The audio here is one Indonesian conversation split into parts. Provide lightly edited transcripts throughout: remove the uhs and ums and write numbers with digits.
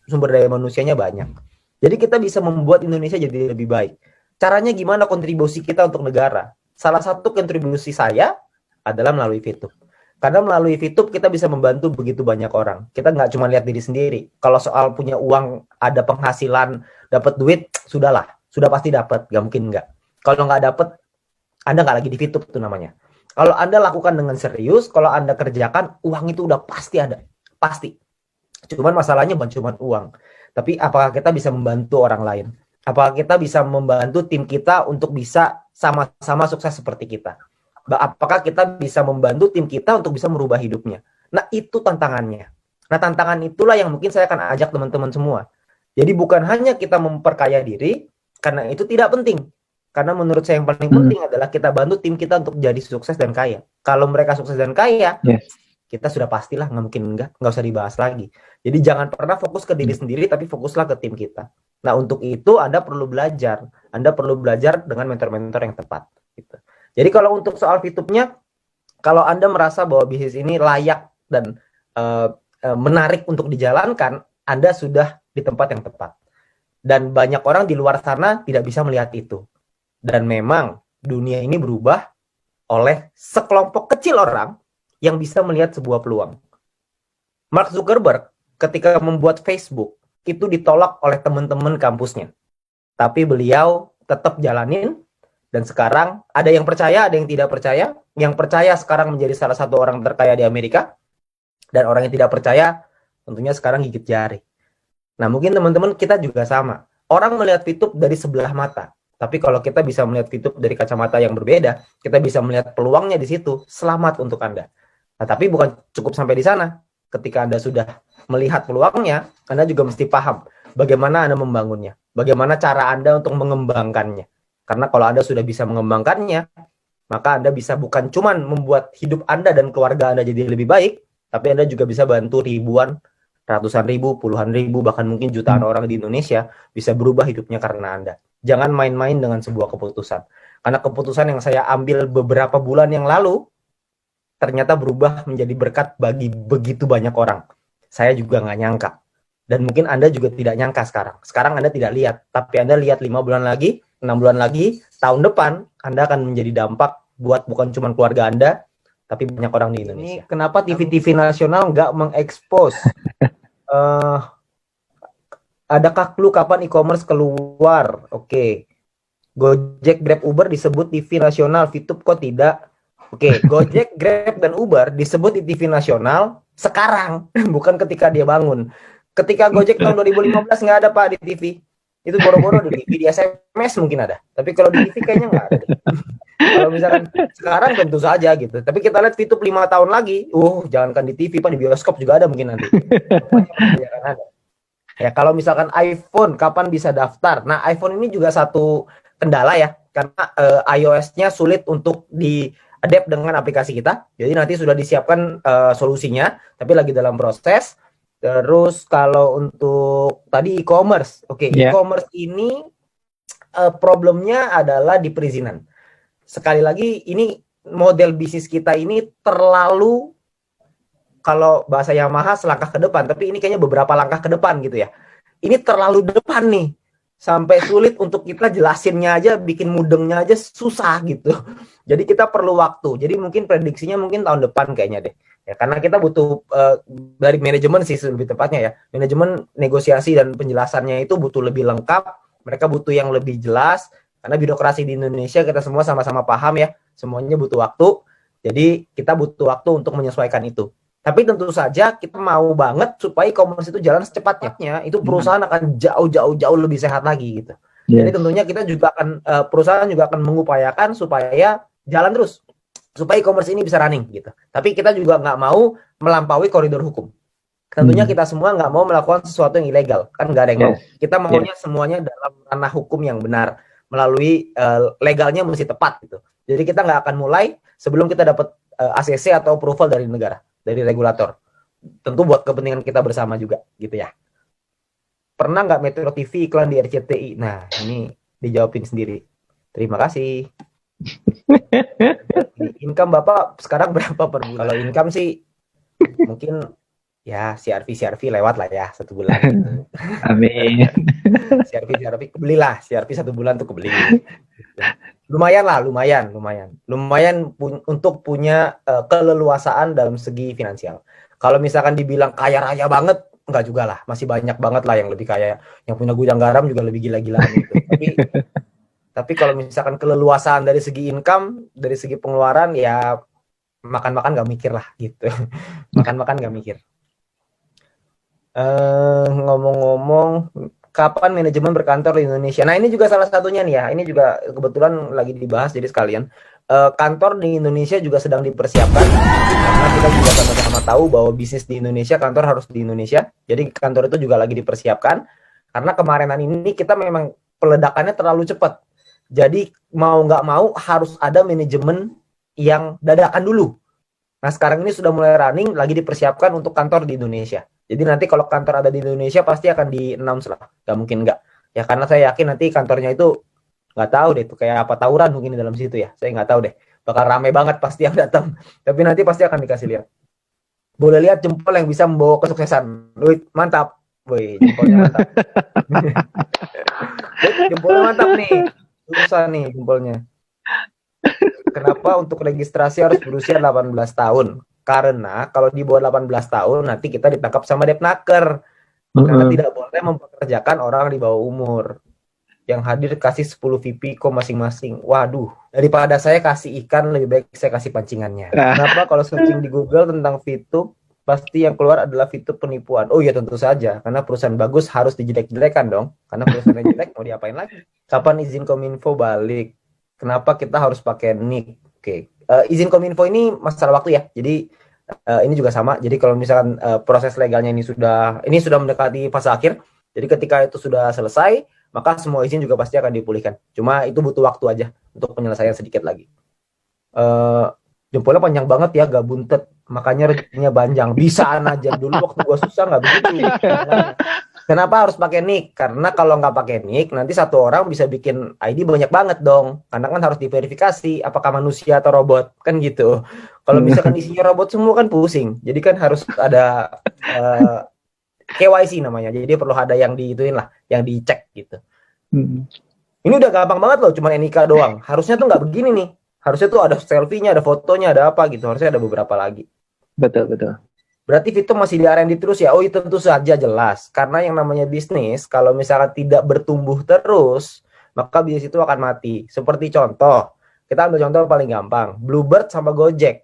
sumber daya manusianya banyak. Jadi kita bisa membuat Indonesia jadi lebih baik. Caranya gimana kontribusi kita untuk negara? Salah satu kontribusi saya adalah melalui VTube. Karena melalui VTube kita bisa membantu begitu banyak orang. Kita nggak cuma lihat diri sendiri. Kalau soal punya uang, ada penghasilan, dapat duit, sudahlah. Sudah pasti dapat, nggak mungkin nggak. Kalau nggak dapat, Anda nggak lagi di VTube itu namanya. Kalau Anda lakukan dengan serius, kalau Anda kerjakan, uang itu udah pasti ada. Pasti. Cuman masalahnya bukan cuma uang. Tapi apakah kita bisa membantu orang lain? Apakah kita bisa membantu tim kita untuk bisa sama-sama sukses seperti kita? Apakah kita bisa membantu tim kita untuk bisa merubah hidupnya? Nah, itu tantangannya. Nah, tantangan itulah yang mungkin saya akan ajak teman-teman semua. Jadi bukan hanya kita memperkaya diri, karena itu tidak penting. Karena menurut saya yang paling penting adalah kita bantu tim kita untuk jadi sukses dan kaya. Kalau mereka sukses dan kaya, kita sudah pastilah nggak mungkin nggak usah dibahas lagi. Jadi jangan pernah fokus ke diri sendiri, tapi fokuslah ke tim kita. Nah, untuk itu Anda perlu belajar. Anda perlu belajar dengan mentor-mentor yang tepat. Gitu. Jadi kalau untuk soal VTube-nya, kalau Anda merasa bahwa bisnis ini layak dan menarik untuk dijalankan, Anda sudah di tempat yang tepat. Dan banyak orang di luar sana tidak bisa melihat itu. Dan memang dunia ini berubah oleh sekelompok kecil orang yang bisa melihat sebuah peluang. Mark Zuckerberg ketika membuat Facebook itu ditolak oleh teman-teman kampusnya. Tapi beliau tetap jalanin dan sekarang ada yang percaya, ada yang tidak percaya. Yang percaya sekarang menjadi salah satu orang terkaya di Amerika dan orang yang tidak percaya tentunya sekarang gigit jari. Nah, mungkin teman-teman kita juga sama. Orang melihat VTube dari sebelah mata. Tapi kalau kita bisa melihat VTube dari kacamata yang berbeda, kita bisa melihat peluangnya di situ. Selamat untuk Anda. Nah, tapi bukan cukup sampai di sana. Ketika Anda sudah melihat peluangnya, Anda juga mesti paham bagaimana Anda membangunnya. Bagaimana cara Anda untuk mengembangkannya. Karena kalau Anda sudah bisa mengembangkannya, maka Anda bisa bukan cuma membuat hidup Anda dan keluarga Anda jadi lebih baik, tapi Anda juga bisa bantu ribuan, ratusan ribu, puluhan ribu, bahkan mungkin jutaan orang di Indonesia bisa berubah hidupnya karena Anda. Jangan main-main dengan sebuah keputusan. Karena keputusan yang saya ambil beberapa bulan yang lalu, ternyata berubah menjadi berkat bagi begitu banyak orang. Saya juga nggak nyangka. Dan mungkin Anda juga tidak nyangka sekarang. Sekarang Anda tidak lihat. Tapi Anda lihat 5 bulan lagi, 6 bulan lagi, tahun depan, Anda akan menjadi dampak buat bukan cuma keluarga Anda, tapi banyak orang di Indonesia. Ini kenapa TV-TV nasional nggak mengekspos? Adakah clue kapan e-commerce keluar? Oke. Gojek, Grab, Uber disebut TV nasional, VTube kok tidak? Oke, Gojek, Grab, dan Uber disebut di TV nasional sekarang, bukan ketika dia bangun. Ketika Gojek tahun 2015 nggak ada Pak di TV. Itu boro-boro di TV, di SMS mungkin ada. Tapi kalau di TV kayaknya nggak ada. Kalau misalkan sekarang tentu saja gitu. Tapi kita lihat VTube 5 tahun lagi, jangankan di TV, Pak, di bioskop juga ada mungkin nanti. Ada. Ya, kalau misalkan iPhone, kapan bisa daftar? Nah, iPhone ini juga satu kendala ya, karena iOS-nya sulit untuk di-adapt dengan aplikasi kita. Jadi nanti sudah disiapkan solusinya, tapi lagi dalam proses. Terus kalau untuk tadi e-commerce, e-commerce ini problemnya adalah di perizinan. Sekali lagi, ini model bisnis kita ini terlalu, kalau bahasa Yamaha selangkah ke depan, tapi ini kayaknya beberapa langkah ke depan gitu ya. Ini terlalu depan nih. Sampai sulit untuk kita jelasinnya aja, bikin mudengnya aja susah gitu. Jadi kita perlu waktu. Jadi mungkin prediksinya mungkin tahun depan kayaknya deh. Ya, karena kita butuh dari manajemen sih lebih tepatnya ya. Manajemen negosiasi dan penjelasannya itu butuh lebih lengkap. Mereka butuh yang lebih jelas. Karena birokrasi di Indonesia kita semua sama-sama paham ya. Semuanya butuh waktu. Jadi kita butuh waktu untuk menyesuaikan itu. Tapi tentu saja kita mau banget supaya e-commerce itu jalan secepatnya. Itu perusahaan akan jauh lebih sehat lagi gitu. Jadi tentunya kita juga akan perusahaan juga akan mengupayakan supaya jalan terus, supaya e-commerce ini bisa running gitu. Tapi kita juga nggak mau melampaui koridor hukum. Tentunya kita semua nggak mau melakukan sesuatu yang ilegal, kan nggak ada yang mau. Kita maunya semuanya dalam ranah hukum yang benar, melalui legalnya mesti tepat gitu. Jadi kita nggak akan mulai sebelum kita dapat ACC atau approval dari negara, dari regulator. Tentu buat kepentingan kita bersama juga gitu ya. Pernah nggak Metro TV iklan di RCTI? Nah, ini dijawabin sendiri. Terima kasih. Income Bapak sekarang berapa per bulan? Kalau income sih mungkin Ya, CRV lewat lah ya 1 bulan gitu. Amin. CRV kebelilah, CRV 1 bulan tuh kebeli. Gitu. Lumayan lah, lumayan untuk punya keleluasaan dalam segi finansial. Kalau misalkan dibilang kaya raya banget, enggak juga lah, masih banyak banget lah yang lebih kaya, yang punya gudang garam juga lebih gila-gilaan gitu. Tapi kalau misalkan keleluasaan dari segi income, dari segi pengeluaran, ya makan-makan nggak mikir lah gitu. Makan-makan nggak mikir. Ngomong-ngomong, kapan manajemen berkantor di Indonesia? Nah, ini juga salah satunya nih ya. Ini juga kebetulan lagi dibahas, jadi sekalian. Kantor di Indonesia juga sedang dipersiapkan karena kita juga sama-sama tahu bahwa bisnis di Indonesia, kantor harus di Indonesia. Jadi kantor itu juga lagi dipersiapkan karena kemarinan ini kita memang peledakannya terlalu cepat. Jadi mau nggak mau harus ada manajemen yang dadakan dulu. Nah, sekarang ini sudah mulai running, lagi dipersiapkan untuk kantor di Indonesia. Jadi nanti kalau kantor ada di Indonesia pasti akan di-announce lah. Gak mungkin nggak. Ya karena saya yakin nanti kantornya itu nggak tahu deh itu kayak apa, tawuran mungkin di dalam situ ya. Saya nggak tahu deh. Bakal rame banget pasti yang datang. Tapi nanti pasti akan dikasih lihat. Boleh lihat jempol yang bisa membawa kesuksesan. Wih, mantap. Wih, jempolnya mantap. Jempolnya mantap nih. Susah nih jempolnya. Kenapa untuk registrasi harus berusia 18 tahun? Karena kalau di bawah 18 tahun nanti kita ditangkap sama Depnaker. Karena tidak boleh mempekerjakan orang di bawah umur. Yang hadir kasih 10 VP kok masing-masing. Waduh, daripada saya kasih ikan lebih baik saya kasih pancingannya. Kenapa kalau searching di Google tentang VTube pasti yang keluar adalah VTube penipuan? Oh iya tentu saja, karena perusahaan bagus harus dijelek-jelekan dong. Karena perusahaan yang jelek mau diapain lagi? Kapan izin Kominfo balik? Kenapa kita harus pakai NIK? Oke, izin Kominfo ini masalah waktu ya. Jadi ini juga sama. Jadi kalau misalkan proses legalnya ini sudah mendekati fase akhir. Jadi ketika itu sudah selesai, maka semua izin juga pasti akan dipulihkan. Cuma itu butuh waktu aja untuk penyelesaian sedikit lagi. Jempolnya panjang banget ya, gak buntet. Makanya rezekinya panjang. Bisaan aja dulu waktu gua susah nggak begitu. Kenapa harus pakai nick? Karena kalau nggak pakai nick, nanti satu orang bisa bikin ID banyak banget dong. Karena kan harus diverifikasi apakah manusia atau robot, kan gitu. Kalau misalkan isinya robot semua kan pusing. Jadi kan harus ada KYC namanya. Jadi perlu ada yang diituin lah, yang dicek gitu. Ini udah gampang banget loh, cuma NIK doang. Harusnya tuh nggak begini nih. Harusnya tuh ada selfie-nya, ada fotonya, ada apa gitu. Harusnya ada beberapa lagi. Betul, betul. Berarti Vito masih di R&D terus ya? Oh, itu tentu saja jelas. Karena yang namanya bisnis, kalau misalkan tidak bertumbuh terus, maka bisnis itu akan mati. Seperti contoh, kita ambil contoh paling gampang. Bluebird sama Gojek.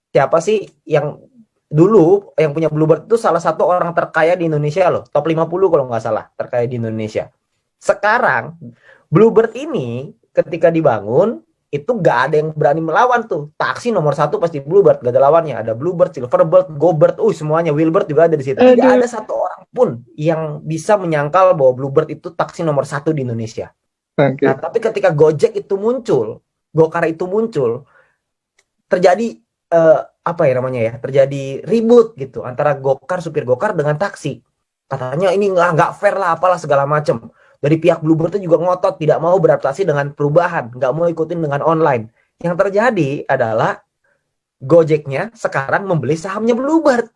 Siapa sih yang dulu yang punya Bluebird itu salah satu orang terkaya di Indonesia loh. Top 50 kalau nggak salah, terkaya di Indonesia. Sekarang, Bluebird ini ketika dibangun, itu gak ada yang berani melawan tuh. Taksi nomor 1 pasti Bluebird, gak ada lawannya. Ada Bluebird, Silverbird, GoBird, semuanya. Wheelbird juga ada di situ. Tidak ada satu orang pun yang bisa menyangkal bahwa Bluebird itu taksi nomor 1 di Indonesia. Nah, tapi ketika Gojek itu muncul, Gokar itu muncul, terjadi apa ya namanya ya? Terjadi ribut gitu antara Gokar, supir Gokar dengan taksi. Katanya ini nggak fair lah, apalah segala macam. Dari pihak Bluebird itu juga ngotot, tidak mau beradaptasi dengan perubahan, nggak mau ikutin dengan online. Yang terjadi adalah Gojeknya sekarang membeli sahamnya Bluebird.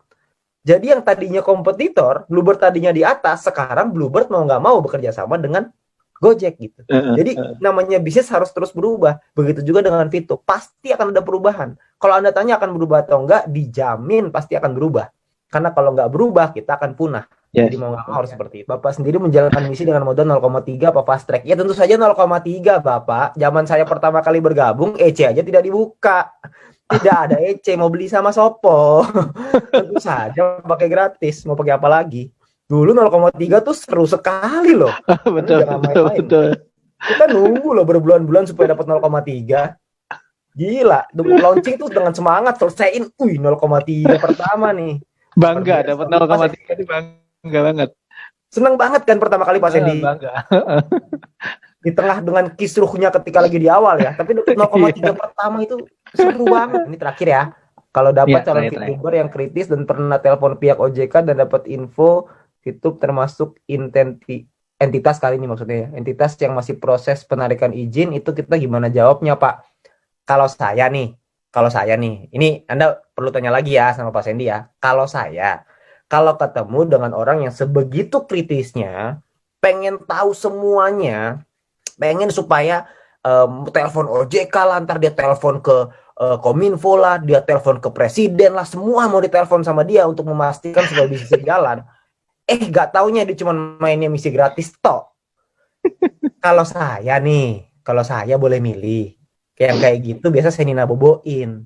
Jadi yang tadinya kompetitor, Bluebird tadinya di atas, sekarang Bluebird mau nggak mau bekerja sama dengan Gojek gitu. Jadi namanya bisnis harus terus berubah. Begitu juga dengan Vito, pasti akan ada perubahan. Kalau Anda tanya akan berubah atau enggak, dijamin pasti akan berubah. Karena kalau nggak berubah, kita akan punah. Yes. Jadi mau nggak mau harus seperti itu. Bapak sendiri menjalankan misi dengan modal 0,3 apa fast track? Ya tentu saja 0,3 Bapak. Zaman saya pertama kali bergabung, EC aja tidak dibuka. Tidak ada EC, mau beli sama Sopo. Tentu saja pakai gratis, mau pakai apa lagi? Dulu 0,3 tuh seru sekali loh. Betul, betul. Kita nunggu loh berbulan-bulan supaya dapat 0,3. Gila, launching tuh dengan semangat selesaiin, 0,3 pertama nih. Bangga dapat 0,3 itu bangga banget. Seneng banget kan pertama kali Pak Sandy. Bangga. Di tengah dengan kisruhnya ketika lagi di awal ya. Tapi 0,3 pertama itu seru banget. Ini terakhir ya. Kalau dapat calon VTuber yang kritis dan pernah telepon pihak OJK dan dapat info VTube termasuk entitas kali ini maksudnya ya. Entitas yang masih proses penarikan izin, itu kita gimana jawabnya Pak? Kalau saya nih, ini Anda perlu tanya lagi ya sama Pak Sandy ya. Kalau saya Kalau ketemu dengan orang yang sebegitu kritisnya, pengen tahu semuanya, pengen supaya telepon OJK lah, ntar dia telepon ke Kominfo lah, dia telepon ke presiden lah, semua mau ditelepon sama dia untuk memastikan supaya bisnis jalan. Gak taunya dia cuma mainnya misi gratis toh. Kalau saya boleh milih, kayak gitu biasa saya Nina boboin.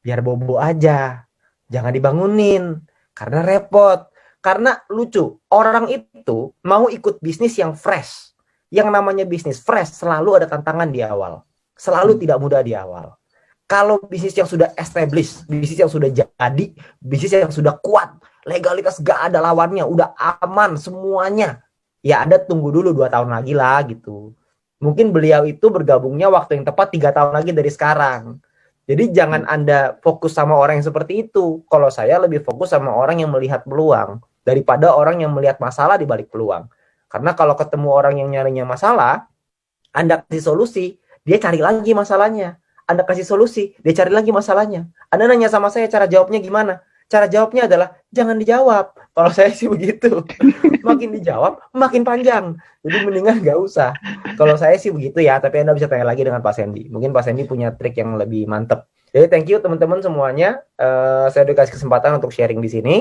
Biar bobo aja, jangan dibangunin, karena repot. Karena lucu, orang itu mau ikut bisnis yang fresh. Yang namanya bisnis fresh selalu ada tantangan di awal. Selalu tidak mudah di awal. Kalau bisnis yang sudah established, bisnis yang sudah jadi, bisnis yang sudah kuat, legalitas gak ada lawannya, udah aman semuanya, ya Anda tunggu dulu 2 tahun lagi lah gitu. Mungkin beliau itu bergabungnya waktu yang tepat 3 tahun lagi dari sekarang. Jadi jangan Anda fokus sama orang yang seperti itu. Kalau saya lebih fokus sama orang yang melihat peluang daripada orang yang melihat masalah di balik peluang. Karena kalau ketemu orang yang nyarinya masalah, Anda kasih solusi, dia cari lagi masalahnya. Anda kasih solusi, dia cari lagi masalahnya. Anda nanya sama saya cara jawabnya gimana? Cara jawabnya adalah jangan dijawab. Kalau saya sih begitu. Makin dijawab, makin panjang. Jadi mendingan nggak usah. Kalau saya sih begitu ya, tapi Anda bisa tanya lagi dengan Pak Sandy. Mungkin Pak Sandy punya trik yang lebih mantep. Jadi thank you teman-teman semuanya. Saya udah kasih kesempatan untuk sharing di sini.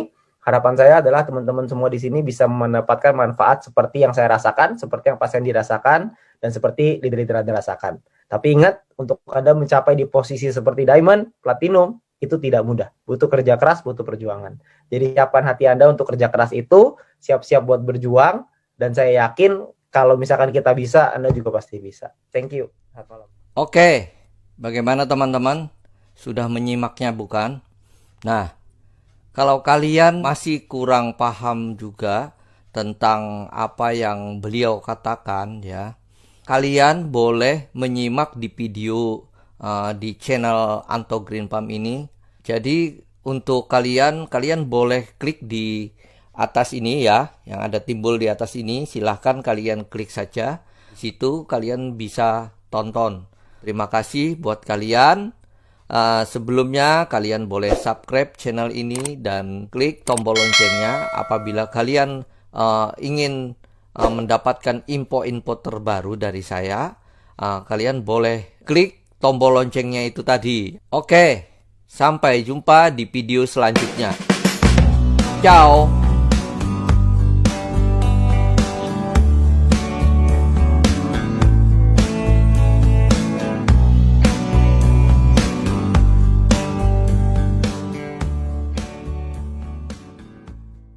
Harapan saya adalah teman-teman semua di sini bisa mendapatkan manfaat seperti yang saya rasakan, seperti yang Pak Sandy rasakan, dan seperti leader-leader Anda rasakan. Tapi ingat, untuk Anda mencapai di posisi seperti Diamond, Platinum, itu tidak mudah. Butuh kerja keras, butuh perjuangan. Jadi siapkan hati Anda untuk kerja keras itu, siap-siap buat berjuang, dan saya yakin kalau misalkan kita bisa, Anda juga pasti bisa. Thank you. Oke, bagaimana teman-teman? Sudah menyimaknya bukan? Nah, kalau kalian masih kurang paham juga tentang apa yang beliau katakan ya, kalian boleh menyimak di video di channel Anto Green Palm ini. Jadi untuk kalian boleh klik di atas ini ya, yang ada timbul di atas ini. Silahkan kalian klik saja. Di situ kalian bisa tonton. Terima kasih buat kalian. Sebelumnya kalian boleh subscribe channel ini dan klik tombol loncengnya apabila kalian ingin mendapatkan info-info terbaru dari saya. Kalian boleh klik tombol loncengnya itu tadi. Oke, sampai jumpa di video selanjutnya. Ciao.